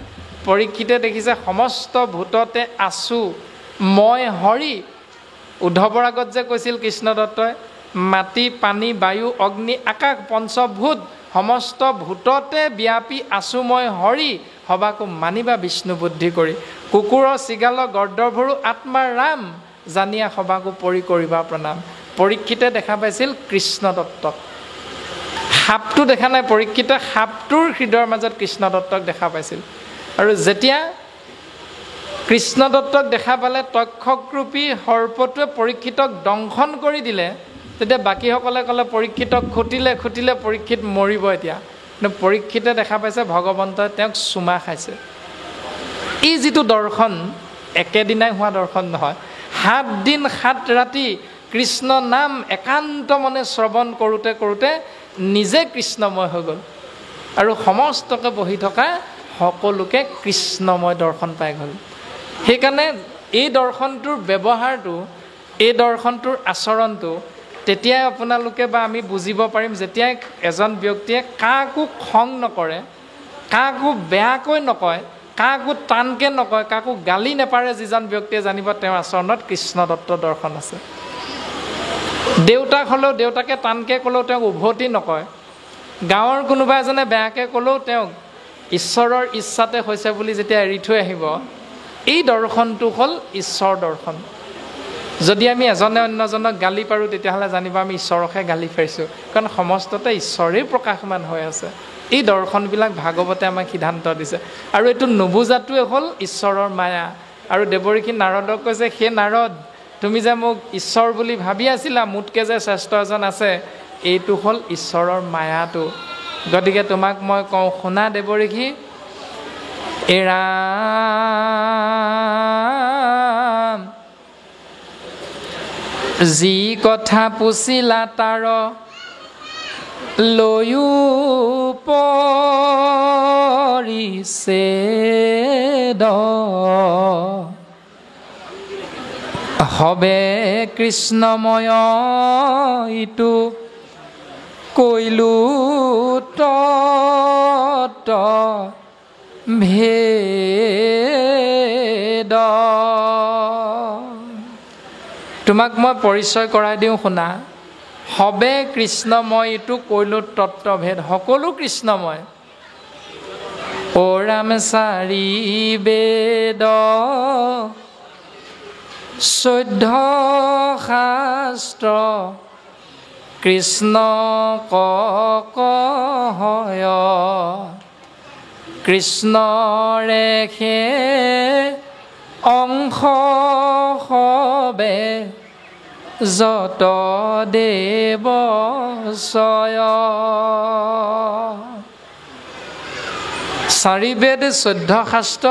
পৰীক্ষিতে দেখিছে সমস্ত ভূততে আছোঁ মই হৰি। উদ্ধৱৰ আগত যে কৈছিল কৃষ্ণ দত্তই, মাটি, পানী, বায়ু, অগ্নি, আকাশ, পঞ্চভূত সমস্ত ভূততে ব্যাপী আছোঁ মই হৰি, সবাকো মানিবা বিষ্ণু বুদ্ধি কৰি। কুকুৰৰ চিগাল গৰ্দভৰো আত্মাৰ ৰাম, জানিয়া সবাকো পৰি কৰিবা প্ৰণাম। পৰীক্ষিতে দেখা পাইছিল কৃষ্ণ দত্তক, সাপটো দেখা নাই। পৰীক্ষিতে সাপটোৰ হৃদয়ৰ মাজত কৃষ্ণ দত্তক দেখা পাইছিল। আৰু যেতিয়া কৃষ্ণ দত্তক দেখা পালে তক্ষকৰূপী সৰ্পটোৱে পৰীক্ষিতক দংশন কৰি দিলে, তেতিয়া বাকীসকলে ক'লে পৰীক্ষিতক খুটিলে পৰীক্ষিত মৰিব এতিয়া। কিন্তু পৰীক্ষিতে দেখা পাইছে ভগৱন্তই তেওঁক চুমা খাইছে। এই যিটো দৰ্শন একেদিনাই হোৱা দৰ্শন নহয়, 7 দিন 7 ৰাতি কৃষ্ণ নাম একান্ত মনে শ্ৰৱণ কৰোঁতে নিজে কৃষ্ণময় হৈ গ'ল, আৰু সমস্তকে বহি থকা সকলোকে কৃষ্ণময় দৰ্শন পাই গ'ল। সেইকাৰণে এই দৰ্শনটোৰ ব্যৱহাৰটো, এই দৰ্শনটোৰ আচৰণটো তেতিয়াই আপোনালোকে বা আমি বুজিব পাৰিম, যেতিয়াই এজন ব্যক্তিয়ে কাকো খং নকৰে, কাকো বেয়াকৈ নকয়, কাকো টানকৈ নকয়, কাকো গালি নেপাৰে। যিজন ব্যক্তিয়ে জানিব তেওঁৰ আচৰণত কৃষ্ণ দত্ত দৰ্শন আছে। দেউতাক হ'লেও দেউতাকে টানকৈ ক'লেও তেওঁক উভতি নকয়, গাঁৱৰ কোনোবা এজনে বেয়াকৈ ক'লেও তেওঁক ঈশ্বৰৰ ইচ্ছাতে হৈছে বুলি যেতিয়া এৰি থৈ আহিব, এই দৰ্শনটো হ'ল ঈশ্বৰ দৰ্শন। যদি আমি এজনে অন্যজনক গালি পাৰোঁ তেতিয়াহ'লে জানিব আমি ঈশ্বৰকহে গালি পাৰিছোঁ, কাৰণ সমস্ততে ঈশ্বৰেই প্ৰকাশমান হৈ আছে। এই দৰ্শনবিলাক ভাগৱতে আমাক সিদ্ধান্ত দিছে। আৰু এইটো নুবুজাটোৱে হ'ল ঈশ্বৰৰ মায়া। আৰু দেৱৰীষি নাৰদক কৈছে, সেই নাৰদ, তুমি যে মোক ঈশ্বৰ বুলি ভাবি আছিলা, মোতকৈ যে শ্ৰেষ্ঠ এজন আছে, এইটো হ'ল ঈশ্বৰৰ মায়াটো। গতিকে তোমাক মই কওঁ, শুনা দেৱৰীষি, ৰাম যি কথা পুছিলা তাৰ লৈও পৰিছেদ, হবে কৃষ্ণময় ইটো কৈলো তত ভেদ। তোমাক মই পৰিচয় কৰাই দিওঁ, শুনা। হবে কৃষ্ণময় ইটো কৈলো তত্ত্বভেদ, সকলো কৃষ্ণময়। অ ৰাম চাৰি বেদ 14 শাস্ত্ৰ, কৃষ্ণ কয়, কৃষ্ণৰেখে অংশ হবে যত দেৱ ছয়। 4 বেদ 14 শাস্ত্ৰ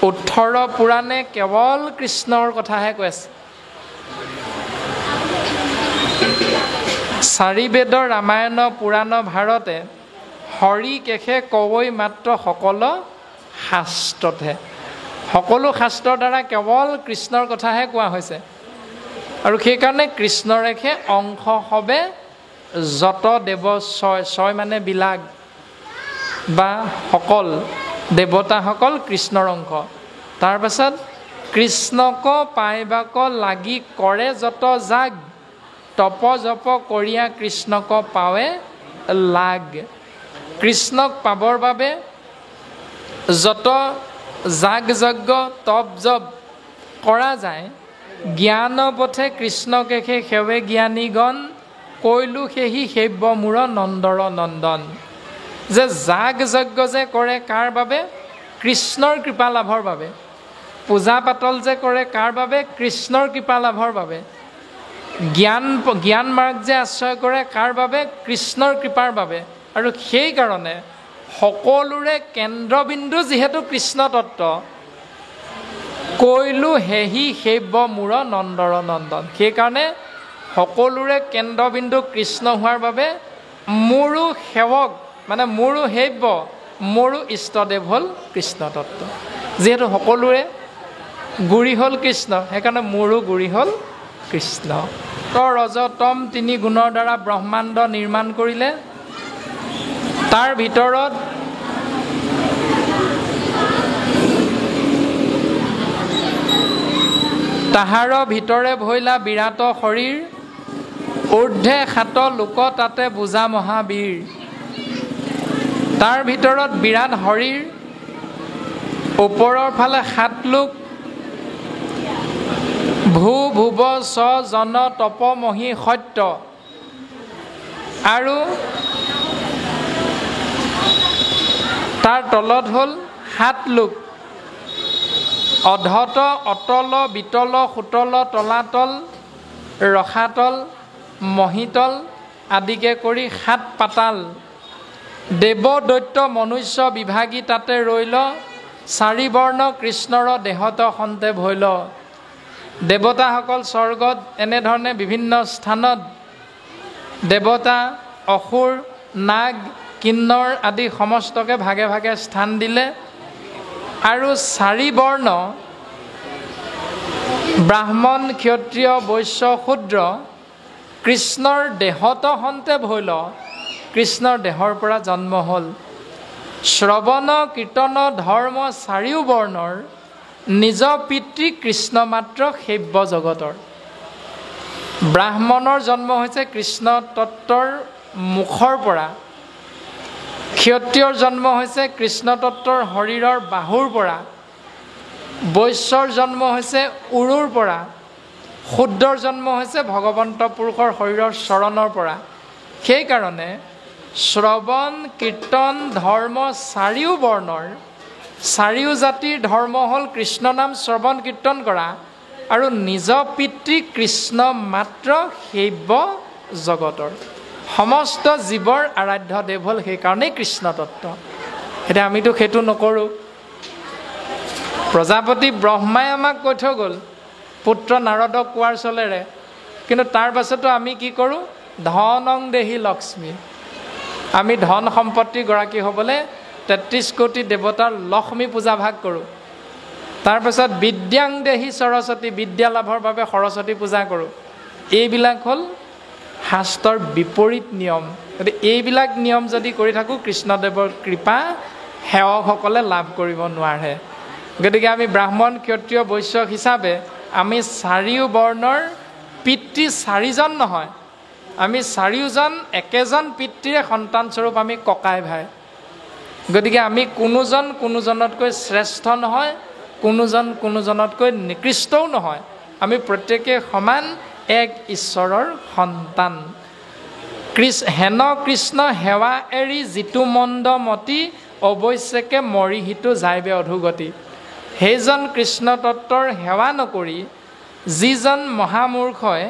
18 পুৰাণে কেৱল কৃষ্ণৰ কথাহে কৈ আছে। 4 বেদৰ ৰামায়ণ পুৰাণ ভাৰতে হৰি কেশে কৱৈ মাত্ৰ সকলো শাস্ত্ৰতহে। সকলো শাস্ত্ৰৰ দ্বাৰা কেৱল কৃষ্ণৰ কথাহে কোৱা হৈছে। আৰু সেইকাৰণে কৃষ্ণৰেখে অংশ হবে যত দেৱ ছয়। ছয় মানে বিলাক বা সকল দেৱতাসকল কৃষ্ণৰ অংশ। তাৰপাছত কৃষ্ণক পাইবাক লাগি কৰে যত যাগ, তপ জপ কৰিয়া কৃষ্ণক পাৱে লাগ। কৃষ্ণক পাবৰ বাবে যত যাগ যজ্ঞ তপ জপ কৰা যায়, জ্ঞান পথে কৃষ্ণকেশে সেৱে জ্ঞানীগণ, কৈলো সেহি সেব্য মূৰ নন্দৰ নন্দন। যে যাগ যজ্ঞ যে কৰে কাৰ বাবে? কৃষ্ণৰ কৃপা লাভৰ বাবে। পূজা পাতল যে কৰে কাৰ বাবে? কৃষ্ণৰ কৃপা লাভৰ বাবে। জ্ঞান মাৰ্গ যে আশ্ৰয় কৰে কাৰ বাবে? কৃষ্ণৰ কৃপাৰ বাবে। আৰু সেইকাৰণে সকলোৰে কেন্দ্ৰবিন্দু যিহেতু কৃষ্ণ তত্ত্ব, কৈলো সেহি সেব্য মূৰ নন্দৰ নন্দন। সেইকাৰণে সকলোৰে কেন্দ্ৰবিন্দু কৃষ্ণ হোৱাৰ বাবে মোৰো সেৱক, মানে মোৰো সেব্য, মোৰো ইষ্টদেৱ হ'ল কৃষ্ণ তত্ত্ব। যিহেতু সকলোৰে গুৰি হ'ল কৃষ্ণ, সেইকাৰণে মোৰো গুৰি হ'ল কৃষ্ণ। ৰজতম 3 গুণৰ দ্বাৰা ব্ৰহ্মাণ্ড নিৰ্মাণ কৰিলে। তাৰ ভিতৰত তাহাৰ ভিতৰে ভৈলা বিৰাট শৰীৰ, ঊৰ্ধে 7 লোক তাতে বুজা মহাবীৰ। তাৰ ভিতৰত বিৰাট শৰীৰ, ওপৰৰ ফালে 7 লোক, ভূ ভুৱ স জন তপ মহী সত্য। আৰু তাৰ তলত হ'ল 7 লোক, অধত অতল বিতল সুতল তলাতল ৰসাতল মহিতল আদিকে কৰি 7 পাতাল। দেৱ দৈত্য মনুষ্য বিভাগী তাতে ৰৈল, 4 বৰ্ণ কৃষ্ণৰ দেহত সন্তে ভৈল। দেৱতাসকল স্বৰ্গত এনেধৰণে বিভিন্ন স্থানত দেৱতা, অসুৰ, নাগ, কিন্নৰ আদি সমস্তকে ভাগে ভাগে স্থান দিলে। আৰু 4 বৰ্ণ ব্ৰাহ্মণ, ক্ষত্ৰিয়, বৈশ্য, শূদ্ৰ কৃষ্ণৰ দেহত সন্তে ভৈল, কৃষ্ণৰ দেহৰ পৰা জন্ম হ'ল। শ্ৰৱণ কীৰ্তন ধৰ্ম 4 বৰ্ণৰ নিজ পিতৃ কৃষ্ণ মাত্ৰ সেব্য জগতৰ। ব্ৰাহ্মণৰ জন্ম হৈছে কৃষ্ণ তত্ত্বৰ মুখৰ পৰা, ক্ষত্ৰিয়ৰ জন্ম হৈছে কৃষ্ণ তত্ত্বৰ শৰীৰৰ বাহুৰ পৰা, বৈশ্যৰ জন্ম হৈছে উৰুৰ পৰা, শুদ্ধৰ জন্ম হৈছে ভগৱন্ত পুৰুষৰ শৰীৰৰ চৰণৰ পৰা। সেইকাৰণে শ্ৰৱণ কীৰ্তন ধৰ্ম চাৰিও বৰ্ণৰ, চাৰিও জাতিৰ ধৰ্ম হ'ল কৃষ্ণ নাম শ্ৰৱণ কীৰ্তন কৰা আৰু নিজ পিতৃ কৃষ্ণ মাত্ৰ সেব্য জগতৰ। সমস্ত জীৱৰ আৰাধ্য দেৱ হ'ল সেইকাৰণেই কৃষ্ণ তত্ত্ব। এতিয়া আমিতো সেইটো নকৰোঁ। প্ৰজাপতি ব্ৰহ্মাই আমাক কৈ থৈ গ'ল পুত্ৰ নাৰদক কোৱাৰ চলেৰে, কিন্তু তাৰ পাছতো আমি কি কৰোঁ? ধনং দেহি লক্ষ্মী। আমি ধন সম্পত্তিৰ গৰাকী হ'বলৈ ৩৩ কোটি দেৱতাৰ লক্ষ্মী পূজা ভাগ কৰোঁ। তাৰপাছত বিদ্যাং দেহি সৰস্বতী, বিদ্যা লাভৰ বাবে সৰস্বতী পূজা কৰোঁ। এইবিলাক হ'ল শাস্ত্ৰৰ বিপৰীত নিয়ম। গতিকে এইবিলাক নিয়ম যদি কৰি থাকোঁ, কৃষ্ণদেৱৰ কৃপা সেৱকসকলে লাভ কৰিব নোৱাৰে। গতিকে আমি ব্ৰাহ্মণ ক্ষত্ৰিয় বৈশ্য হিচাপে আমি চাৰিও বৰ্ণৰ পিতৃ চাৰিজন নহয়, আমি চাৰিওজন একেজন পিতৃৰে সন্তানস্বৰূপ আমি ককাই ভাই। গতিকে আমি কোনোজন কোনোজনতকৈ শ্ৰেষ্ঠ নহয়, কোনোজন কোনোজনতকৈ নিকৃষ্টও নহয়। আমি প্ৰত্যেকে সমান এক ঈশ্বৰৰ সন্তান। হেন কৃষ্ণ সেৱা এৰি যিটো মন্দ মতি, অৱশ্যকে মৰি সিটো যাইবে অধোগতি। সেইজন কৃষ্ণ তত্ত্বৰ সেৱা নকৰি যিজন মহামূৰ্খই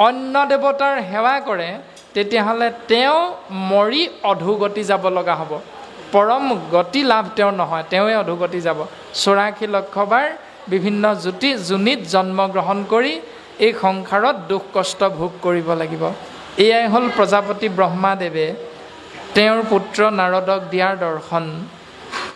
অন্য দেৱতাৰ সেৱা কৰে, তেতিয়াহ'লে তেওঁ মৰি অধোগতি যাব লগা হ'ব। পৰম গতি লাভ তেওঁৰ নহয়, তেওঁৱে অধোগতি যাব। ৮৪ লক্ষবাৰ বিভিন্ন যোনিত জন্মগ্ৰহণ কৰি এই সংসাৰত দুখ কষ্ট ভোগ কৰিব লাগিব। এয়াই হ'ল প্ৰজাপতি ব্ৰহ্মাদেৱে তেওঁৰ পুত্ৰ নাৰদক দিয়াৰ দৰ্শন।